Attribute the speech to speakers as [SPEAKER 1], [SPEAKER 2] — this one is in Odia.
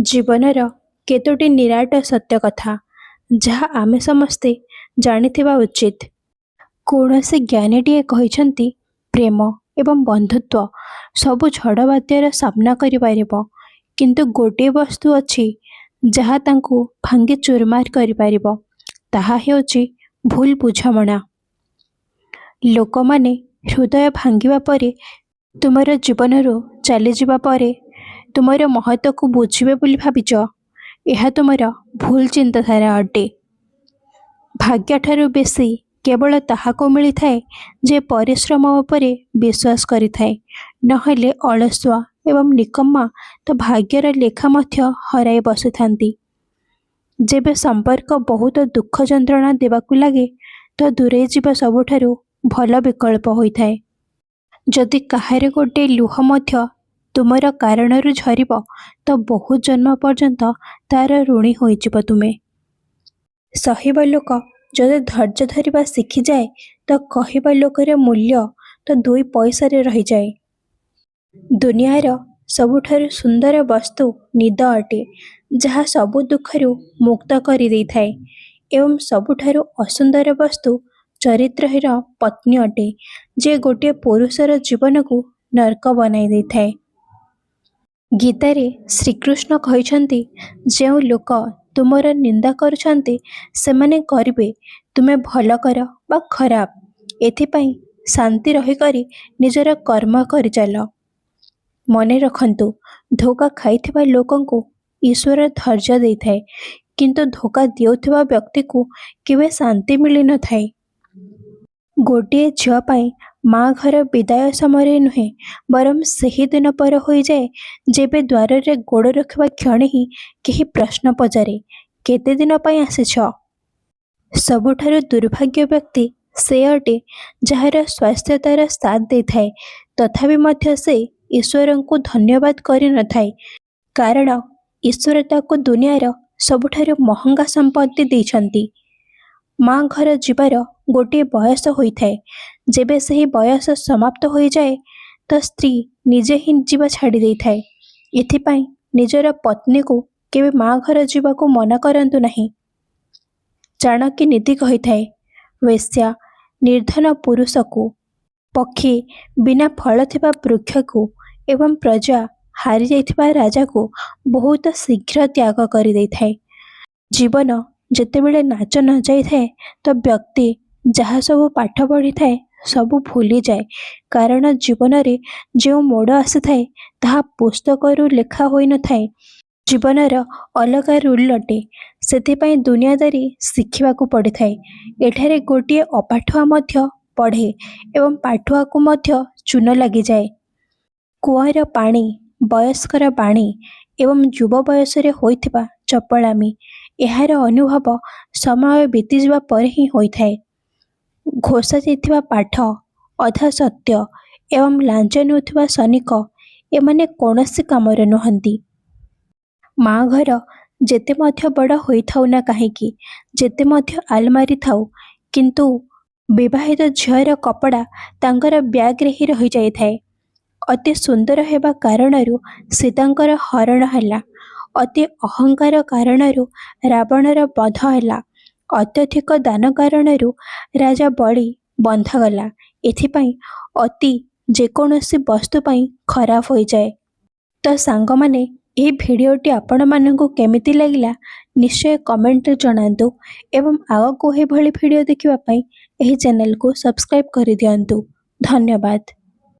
[SPEAKER 1] ଜୀବନର କେତୋଟି ନିରାଟ ସତ୍ୟ କଥା ଯାହା ଆମେ ସମସ୍ତେ ଜାଣିଥିବା ଉଚିତ। କୌଣସି ଜ୍ଞାନୀଟିଏ କହିଛନ୍ତି ପ୍ରେମ ଏବଂ ବନ୍ଧୁତ୍ୱ ସବୁ ଝଡ଼ ବାତ୍ୟାର ସାମ୍ନା କରିପାରିବ, କିନ୍ତୁ ଗୋଟିଏ ବସ୍ତୁ ଅଛି ଯାହା ତାଙ୍କୁ ଭାଙ୍ଗି ଚୁରମାର କରିପାରିବ, ତାହା ହେଉଛି ଭୁଲ ବୁଝାମଣା। ଲୋକମାନେ ହୃଦୟ ଭାଙ୍ଗିବା ପରେ, ତୁମର ଜୀବନରୁ ଚାଲିଯିବା ପରେ ତୁମର ମହତ୍ତ୍ୱକୁ ବୁଝିବେ ବୋଲି ଭାବିଛ, ଏହା ତୁମର ଭୁଲ ଚିନ୍ତାଧାରା ଅଟେ। ଭାଗ୍ୟଠାରୁ ବେଶୀ କେବଳ ତାହାକୁ ମିଳିଥାଏ ଯେ ପରିଶ୍ରମ ଉପରେ ବିଶ୍ୱାସ କରିଥାଏ, ନହେଲେ ଅଳସୁଆ ଏବଂ ନିକମ୍ମା ତ ଭାଗ୍ୟର ଲେଖା ମଧ୍ୟ ହରାଇ ବସିଥାନ୍ତି। ଯେବେ ସମ୍ପର୍କ ବହୁତ ଦୁଃଖ ଯନ୍ତ୍ରଣା ଦେବାକୁ ଲାଗେ, ତ ଦୂରେଇ ଯିବା ସବୁଠାରୁ ଭଲ ବିକଳ୍ପ ହୋଇଥାଏ। ଯଦି କାହାର ଗୋଟିଏ ଲୁହ ମଧ୍ୟ ତୁମର କାରଣରୁ ଝରିବ, ତ ବହୁତ ଜନ୍ମ ପର୍ଯ୍ୟନ୍ତ ତାର ଋଣୀ ହୋଇଯିବ ତୁମେ। ସହିବା ଲୋକ ଯଦି ଧୈର୍ଯ୍ୟ ଧରିବା ଶିଖିଯାଏ, ତ କହିବା ଲୋକର ମୂଲ୍ୟ ତ 2 ପଇସାରେ ରହିଯାଏ। ଦୁନିଆର ସବୁଠାରୁ ସୁନ୍ଦର ବସ୍ତୁ ନିଦ ଅଟେ, ଯାହା ସବୁ ଦୁଃଖରୁ ମୁକ୍ତ କରିଦେଇଥାଏ, ଏବଂ ସବୁଠାରୁ ଅସୁନ୍ଦର ବସ୍ତୁ ଚରିତ୍ରହୀନ ପତ୍ନୀ ଅଟେ, ଯିଏ ଗୋଟିଏ ପୁରୁଷର ଜୀବନକୁ ନର୍କ ବନାଇ ଦେଇଥାଏ। ଗୀତାରେ ଶ୍ରୀକୃଷ୍ଣ କହିଛନ୍ତି, ଯେଉଁ ଲୋକ ତୁମର ନିନ୍ଦା କରୁଛନ୍ତି ସେମାନେ କରିବେ ତୁମେ ଭଲ କର ବା ଖରାପ, ଏଥିପାଇଁ ଶାନ୍ତି ରହିକରି ନିଜର କର୍ମ କରିଚାଲ। ମନେ ରଖନ୍ତୁ, ଧୋକା ଖାଇଥିବା ଲୋକଙ୍କୁ ଈଶ୍ୱର ଧୈର୍ଯ୍ୟ ଦେଇଥାଏ, କିନ୍ତୁ ଧୋକା ଦେଉଥିବା ବ୍ୟକ୍ତିକୁ କେବେ ଶାନ୍ତି ମିଳିନଥାଏ। ଗୋଟିଏ ଝିଅ ପାଇଁ ମା ଘର ବିଦାୟ ସମୟରେ ନୁହେଁ, ବରଂ ସେହି ଦିନ ପର ହୋଇଯାଏ ଯେବେ ଦ୍ୱାରରେ ଗୋଡ଼ ରଖିବା କ୍ଷଣି ହିଁ କେହି ପ୍ରଶ୍ନ ପଚାରେ, କେତେ ଦିନ ପାଇଁ ଆସିଛ? ସବୁଠାରୁ ଦୁର୍ଭାଗ୍ୟ ବ୍ୟକ୍ତି ସେ ଅଟେ ଯାହାର ସ୍ୱାସ୍ଥ୍ୟ ତାର ସାଥ ଦେଇଥାଏ, ତଥାପି ମଧ୍ୟ ସେ ଈଶ୍ୱରଙ୍କୁ ଧନ୍ୟବାଦ କରିନଥାଏ, କାରଣ ଈଶ୍ୱର ତାକୁ ଦୁନିଆର ସବୁଠାରୁ ମହଙ୍ଗା ସମ୍ପତ୍ତି ଦେଇଛନ୍ତି। ମା ଘର ଯିବାର ଗୋଟିଏ ବୟସ ହୋଇଥାଏ। ଯେବେ ସେହି ବୟସ ସମାପ୍ତ ହୋଇଯାଏ, ତ ସ୍ତ୍ରୀ ନିଜେ ହିଁ ଯିବା ଛାଡ଼ି ଦେଇଥାଏ। ଏଥିପାଇଁ ନିଜର ପତ୍ନୀକୁ କେବେ ମା ଘର ଯିବାକୁ ମନା କରନ୍ତୁ ନାହିଁ। ଚାଣକ୍ୟ ନୀତି କହିଥାଏ, ବେଶ୍ୟା ନିର୍ଧନ ପୁରୁଷକୁ, ପକ୍ଷୀ ବିନା ଫଳ ଥିବା ବୃକ୍ଷକୁ ଏବଂ ପ୍ରଜା ହାରିଯାଇଥିବା ରାଜାକୁ ବହୁତ ଶୀଘ୍ର ତ୍ୟାଗ କରିଦେଇଥାଏ। ଜୀବନ ଯେତେବେଳେ ନାଚ ନ ଯାଇଥାଏ, ତ ବ୍ୟକ୍ତି ଯାହା ସବୁ ପାଠ ପଢ଼ିଥାଏ ସବୁ ଭୁଲିଯାଏ, କାରଣ ଜୀବନରେ ଯେଉଁ ମୋଡ଼ ଆସିଥାଏ ତାହା ପୁସ୍ତକରୁ ଲେଖା ହୋଇନଥାଏ। ଜୀବନର ଅଲଗା ରୁଲ୍ ଅଟେ, ସେଥିପାଇଁ ଦୁନିଆଦାରୀ ଶିଖିବାକୁ ପଡ଼ିଥାଏ। ଏଠାରେ ଗୋଟିଏ ଅପାଠୁଆ ମଧ୍ୟ ପଢ଼େ ଏବଂ ପାଠୁଆକୁ ମଧ୍ୟ ଚୂନ ଲାଗିଯାଏ। କୂଅର ପାଣି, ବୟସ୍କର ବାଣୀ ଏବଂ ଯୁବ ବୟସରେ ହୋଇଥିବା ଚପଳାମି, ଏହାର ଅନୁଭବ ସମୟ ବିତିଯିବା ପରେ ହିଁ ହୋଇଥାଏ। ଘୋଷା ଯାଇଥିବା ପାଠ, ଅଧା ସତ୍ୟ ଏବଂ ଲାଞ୍ଚ ନେଉଥିବା ସୈନିକ, ଏମାନେ କୌଣସି କାମର ନୁହନ୍ତି। ମା ଘର ଯେତେ ମଧ୍ୟ ବଡ଼ ହୋଇଥାଉ ନା କାହିଁକି, ଯେତେ ମଧ୍ୟ ଆଲମାରୀ ଥାଉ, କିନ୍ତୁ ବିବାହିତ ଝିଅର କପଡ଼ା ତାଙ୍କର ବ୍ୟାଗରେ ହିଁ ରହିଯାଇଥାଏ। ଅତି ସୁନ୍ଦର ହେବା କାରଣରୁ ସୀତାଙ୍କର ହରଣ ହେଲା, ଅତି ଅହଙ୍କାର କାରଣରୁ ରାବଣର ବଧ ହେଲା, ଅତ୍ୟଧିକ ଦାନ କାରଣରୁ ରାଜା ବଳି ବନ୍ଧାଗଲା। ଏଥିପାଇଁ ଅତି ଯେକୌଣସି ବସ୍ତୁ ପାଇଁ ଖରାପ ହୋଇଯାଏ। ତ ସାଙ୍ଗମାନେ, ଏହି ଭିଡ଼ିଓଟି ଆପଣମାନଙ୍କୁ କେମିତି ଲାଗିଲା ନିଶ୍ଚୟ କମେଣ୍ଟରେ ଜଣାନ୍ତୁ ଏବଂ ଆଗକୁ ଏଭଳି ଭିଡ଼ିଓ ଦେଖିବା ପାଇଁ ଏହି ଚ୍ୟାନେଲକୁ ସବସ୍କ୍ରାଇବ୍ କରିଦିଅନ୍ତୁ। ଧନ୍ୟବାଦ।